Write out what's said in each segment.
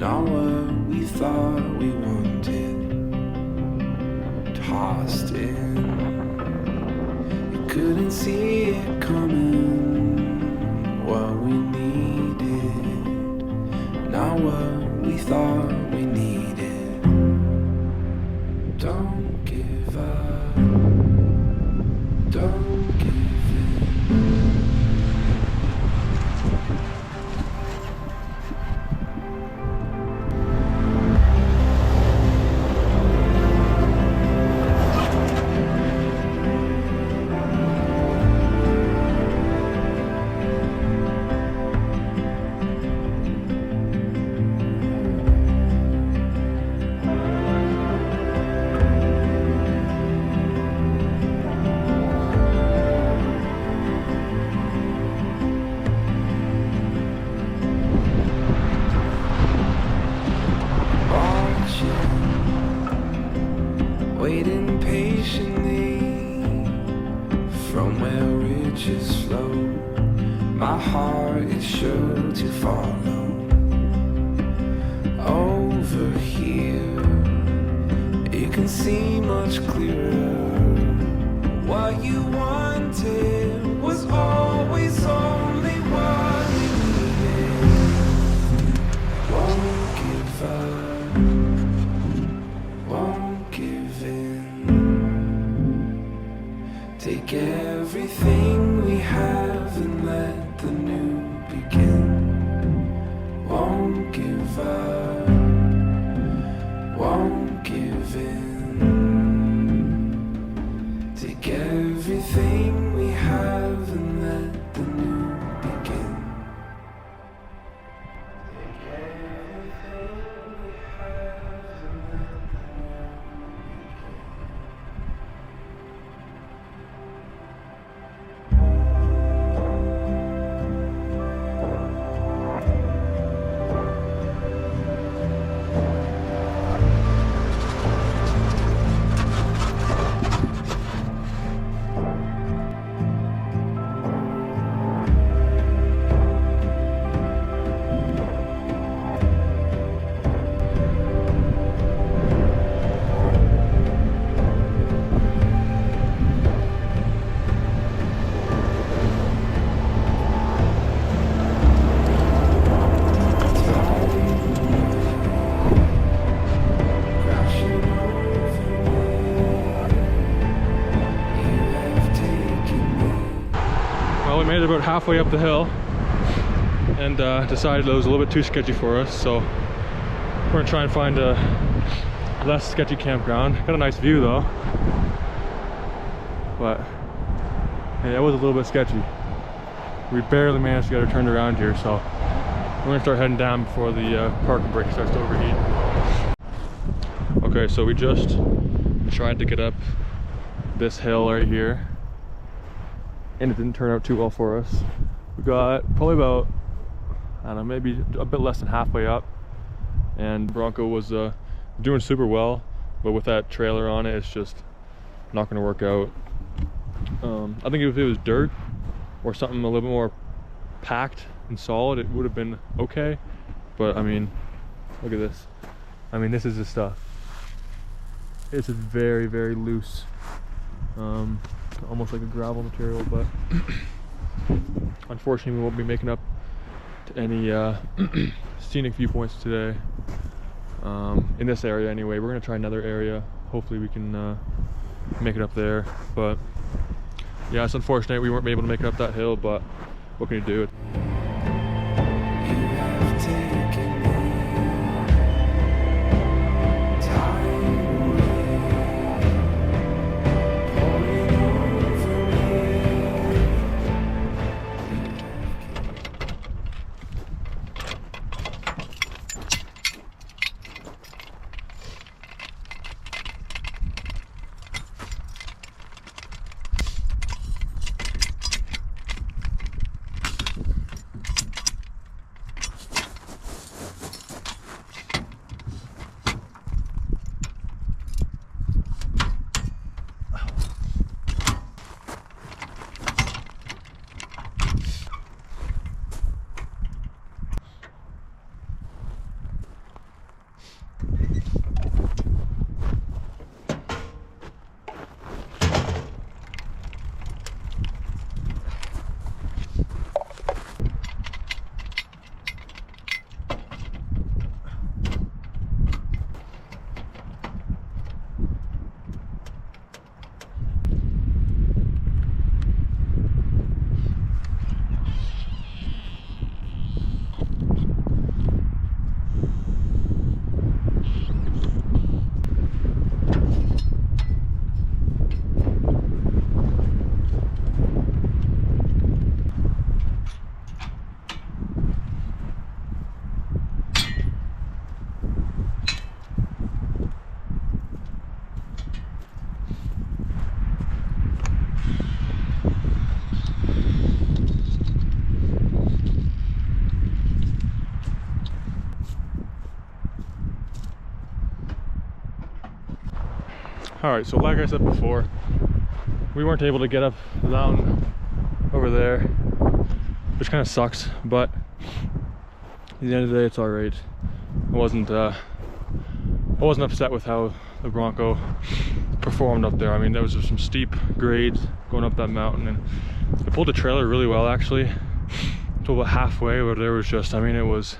not what we thought we wanted. Tossed in, you couldn't see it coming. What we needed, not what we thought we needed. Don't give up, don't give in. Waiting patiently from where riches flow. My heart is sure to follow. Over here, you can see much clearer. What you wanted was always only what you needed. Won't give up, won't give in. Take everything we have and let the new begin. Won't give up, won't give in. Take everything we have and let the new begin. Take everything we have and let the new begin. Well, we made it about halfway up the hill and decided it was a little bit too sketchy for us, so we're gonna try and find a less sketchy campground. Got a nice view though, but yeah, it was a little bit sketchy. We barely managed to get her turned around here, so we're gonna start heading down before the parking brake starts to overheat. Okay, so we just tried to get up this hill right here, and it didn't turn out too well for us. We got probably about, I don't know, maybe a bit less than halfway up, and Bronco was doing super well, but with that trailer on it, it's just not going to work out. I think if it was dirt or something a little bit more packed and solid, it would have been okay, but I mean, look at this. I mean, this is the stuff. It's very, very loose. Almost like a gravel material, but unfortunately we won't be making up to any scenic viewpoints today, in this area anyway. We're gonna try another area, hopefully we can make it up there, but yeah, it's unfortunate we weren't able to make it up that hill, but what can you do? Alright, so like I said before, we weren't able to get up the mountain over there, which kind of sucks, but at the end of the day, it's alright. I wasn't upset with how the Bronco performed up there. I mean, there was just some steep grades going up that mountain, and it pulled the trailer really well actually. To about halfway, but there was just, I mean, it was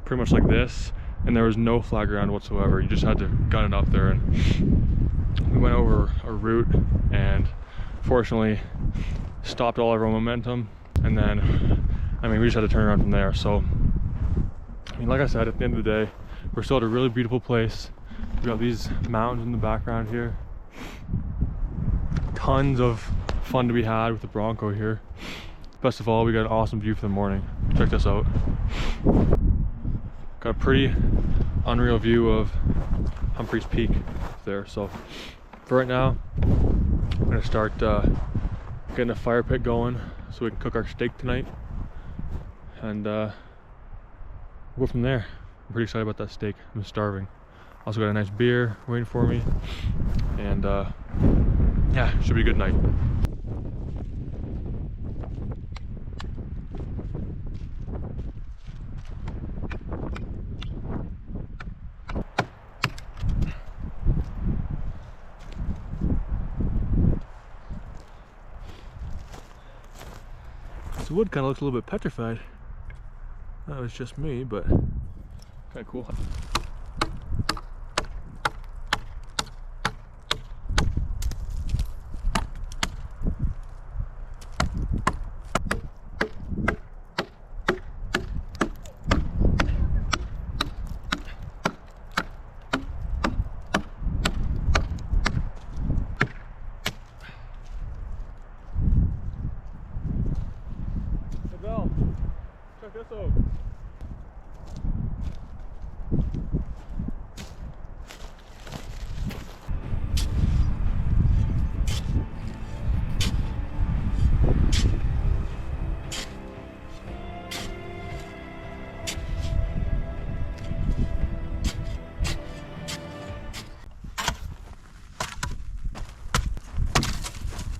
pretty much like this, and there was no flat ground whatsoever. You just had to gun it up there, and we went over a route and fortunately stopped all of our momentum, and then, I mean, we just had to turn around from there. So, I mean, like I said, at the end of the day, we're still at a really beautiful place. We've got these mountains in the background here. Tons of fun to be had with the Bronco here. Best of all, we got an awesome view for the morning. Check this out. Got a pretty unreal view of Humphrey's Peak there. So for right now, I'm gonna start getting a fire pit going so we can cook our steak tonight, and we'll go from there. I'm pretty excited about that steak. I'm starving. Also got a nice beer waiting for me, and yeah, should be a good night. The wood kind of looks a little bit petrified. That was just me, but kind of cool. Check this out.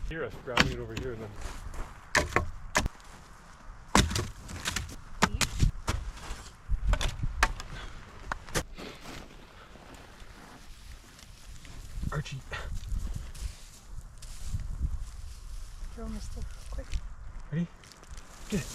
Hear us grabbing it over here and then. Archie. Throw my stick quick. Ready? Get it.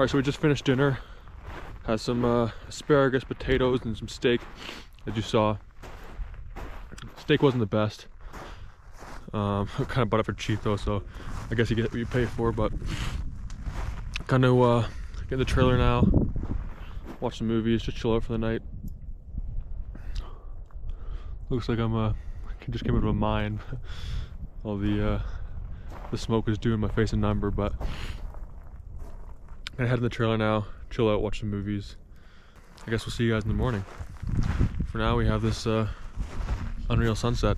Alright, so we just finished dinner. Had some asparagus, potatoes, and some steak, as you saw. Steak wasn't the best. Kind of bought it for cheap though, so I guess you get what you pay for. But kind of get in the trailer now, watch some movies, just chill out for the night. Looks like I'm just came out of a mine. All the smoke is doing my face a number, but I'm gonna head in the trailer now, chill out, watch some movies. I guess we'll see you guys in the morning. For now, we have this unreal sunset.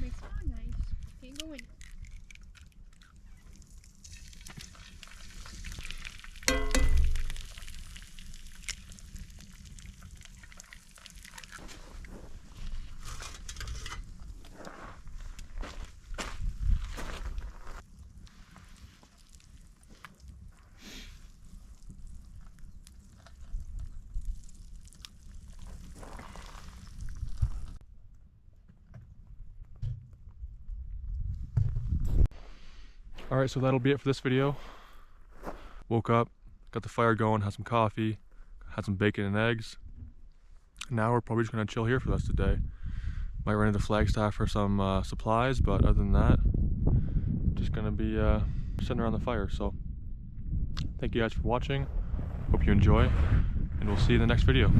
Makes it nice. Can't go in. Alright, so that'll be it for this video. Woke up, got the fire going, had some coffee, had some bacon and eggs. Now we're probably just gonna chill here for the rest of the day. Might run into Flagstaff for some supplies, but other than that, just gonna be sitting around the fire. So thank you guys for watching, hope you enjoy, and we'll see you in the next video.